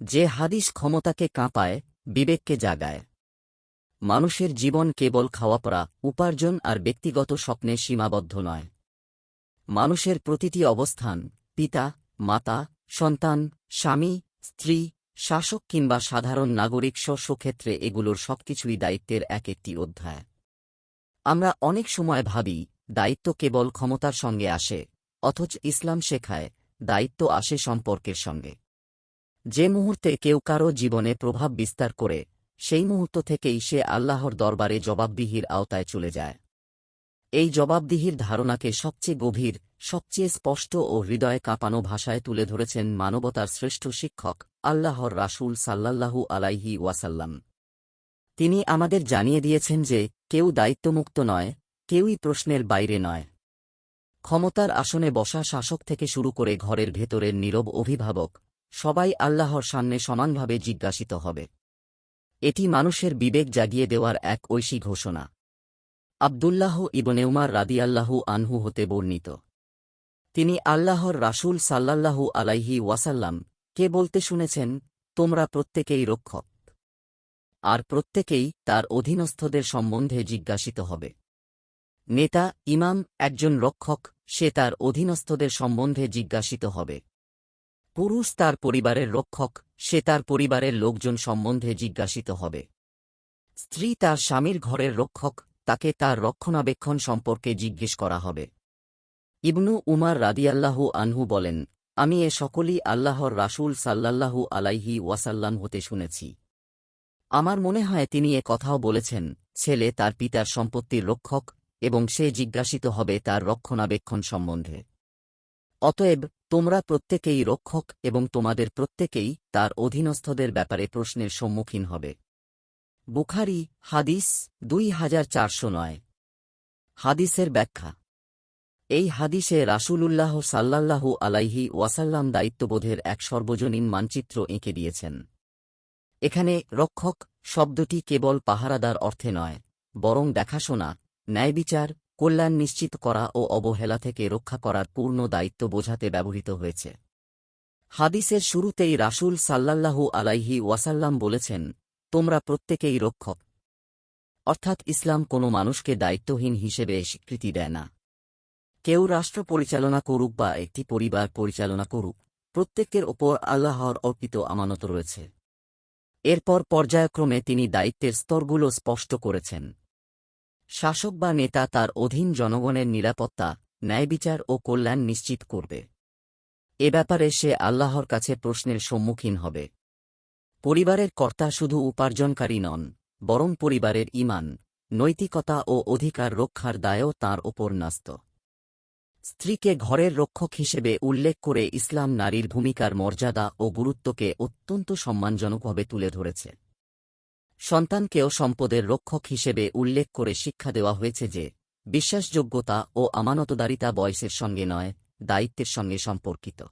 যে হাদিস ক্ষমতাকে কাঁপায়, বিবেককে জাগায়। মানুষের জীবন কেবল খাওয়াপড়া, উপার্জন আর ব্যক্তিগত স্বপ্নে সীমাবদ্ধ নয়। মানুষের প্রতিটি অবস্থান, পিতা, মাতা, সন্তান, স্বামী, স্ত্রী, শাসক কিংবা সাধারণ নাগরিক ক্ষেত্রে এগুলোর সবকিছুই দায়িত্বের এক একটি অধ্যায়। আমরা অনেক সময় ভাবি দায়িত্ব কেবল ক্ষমতার সঙ্গে আসে, অথচ ইসলাম শেখায় দায়িত্ব আসে সম্পর্কের সঙ্গে। যে মুহূর্তে কেউ কারো জীবনে প্রভাব বিস্তার করে, সেই মুহূর্ত থেকেই সে আল্লাহর দরবারে জবাবদিহির আওতায় চলে যায়। এই জবাবদিহির ধারণাকে সবচেয়ে গভীর, সবচেয়ে স্পষ্ট ও হৃদয়ে কাঁপানো ভাষায় তুলে ধরেছেন মানবতার শ্রেষ্ঠ শিক্ষক আল্লাহর রাসূল সাল্লাল্লাহু আলাইহি ওয়াসাল্লাম। তিনি আমাদের জানিয়ে দিয়েছেন যে কেউ দায়িত্বমুক্ত নয়, কেউই প্রশ্নের বাইরে নয়। ক্ষমতার আসনে বসা শাসক থেকে শুরু করে ঘরের ভেতরের নীরব অভিভাবক, সবাই আল্লাহর সামনে সমানভাবে জিজ্ঞাসিত হবে। এটি মানুষের বিবেক জাগিয়ে দেওয়ার এক ঐশী ঘোষণা। আবদুল্লাহ ইবনে উমার রাদিয়াল্লাহু আনহু হতে বর্ণিত, তিনি আল্লাহর রাসূল সাল্লাল্লাহু আলাইহি ওয়াসাল্লাম কে বলতে শুনেছেন, তোমরা প্রত্যেকেই রক্ষক, আর প্রত্যেকেই তার অধীনস্থদের সম্বন্ধে জিজ্ঞাসিত হবে। নেতা, ইমাম একজন রক্ষক, সে তার অধীনস্থদের সম্বন্ধে জিজ্ঞাসিত হবে। পুরুষ তার পরিবারের রক্ষক, সে তার পরিবারের লোকজন সম্বন্ধে জিজ্ঞাসিত হবে। স্ত্রী তার স্বামীর ঘরের রক্ষক, তাকে তার রক্ষণাবেক্ষণ সম্পর্কে জিজ্ঞেস করা হবে। ইবনু উমার রাদিয়াল্লাহু আনহু বলেন, আমি এ সকলই আল্লাহর রাসূল সাল্লাল্লাহু আলাইহি ওয়াসাল্লাম হতে শুনেছি। আমার মনে হয় তিনি এ কথাও বলেছেন, ছেলে তার পিতার সম্পত্তির রক্ষক, এবং সে জিজ্ঞাসিত হবে তার রক্ষণাবেক্ষণ সম্বন্ধে। অতএব তোমরা প্রত্যেকেই রক্ষক এবং তোমাদের প্রত্যেকেই তার অধীনস্থদের ব্যাপারে প্রশ্নের সম্মুখীন হবে। বুখারী হাদিস 2409। হাদিসের ব্যাখ্যা। এই হাদিসে রাসূলুল্লাহ সাল্লাল্লাহু আলাইহি ওয়াসাল্লাম দায়িত্ববোধের এক সর্বজনীন মানচিত্র এঁকে দিয়েছেন। এখানে রক্ষক শব্দটি কেবল পাহারাদার অর্থে নয়, বরং দেখাশোনা, ন্যায়বিচার, কল্যাণ নিশ্চিত করা ও অবহেলা থেকে রক্ষা করার পূর্ণ দায়িত্ব বোঝাতে ব্যবহৃত হয়েছে। হাদিসের শুরুতেই রাসূল সাল্লাল্লাহু আলাইহি ওয়াসাল্লাম বলেছেন, তোমরা প্রত্যেকেই রক্ষক। অর্থাৎ ইসলাম কোনো মানুষকে দায়িত্বহীন হিসেবে স্বীকৃতি দেয় না। কেউ রাষ্ট্র পরিচালনা করুক বা একটি পরিবার পরিচালনা করুক, প্রত্যেকের ওপর আল্লাহর অর্পিত আমানত রয়েছে। এরপর পর্যায়ক্রমে তিনি দায়িত্বের স্তরগুলো স্পষ্ট করেছেন। শাসক বা নেতা তার অধীন জনগণের নিরাপত্তা, ন্যায়বিচার ও কল্যাণ নিশ্চিত করবে। এ ব্যাপারে সে আল্লাহর কাছে প্রশ্নের সম্মুখীন হবে। পরিবারের কর্তা শুধু উপার্জনকারী নন, বরং পরিবারের ঈমান, নৈতিকতা ও অধিকার রক্ষার দায়ও তাঁর ওপর ন্যস্ত। স্ত্রীকে ঘরের রক্ষক হিসেবে উল্লেখ করে ইসলাম নারীর ভূমিকার মর্যাদা ও গুরুত্বকে অত্যন্ত সম্মানজনকভাবে তুলে ধরেছে। সন্তানকেও সম্পদের রক্ষক হিসেবে উল্লেখ করে শিক্ষা দেওয়া হয়েছে যে, বিশ্বাসযোগ্যতা ও আমানতদারিতা বয়সের সঙ্গে নয়, দায়িত্বের সঙ্গে সম্পর্কিত।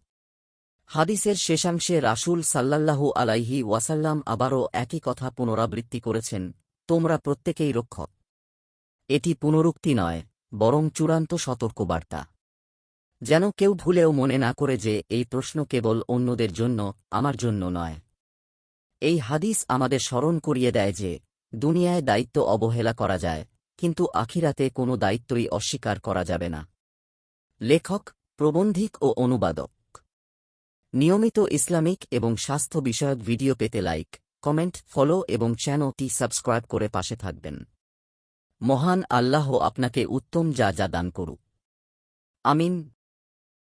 হাদিসের শেষাংশে রাসূল সাল্লাল্লাহু আলাইহি ওয়াসাল্লাম আবারও একই কথা পুনরাবৃত্তি করেছেন, তোমরা প্রত্যেকেই রক্ষক। এটি পুনরুক্তি নয়, বরং চূড়ান্ত সতর্কবার্তা। যেন কেউ ভুলেও মনে না করে যে এই প্রশ্ন কেবল অন্যদের জন্য, আমার জন্য নয়। এই হাদিস আমাদের স্মরণ করিয়ে দেয় যে, দুনিয়ায় দায়িত্ব অবহেলা করা যায়, কিন্তু আখিরাতে কোনো দায়িত্বই অস্বীকার করা যাবে না। লেখক, প্রবন্ধিক ও অনুবাদক। নিয়মিত ইসলামিক এবং স্বাস্থ্য বিষয়ক ভিডিও পেতে লাইক, কমেন্ট, ফলো এবং চ্যানেলটি সাবস্ক্রাইব করে পাশে থাকবেন। মহান আল্লাহ আপনাকে উত্তম যা দান করুক। আমিন।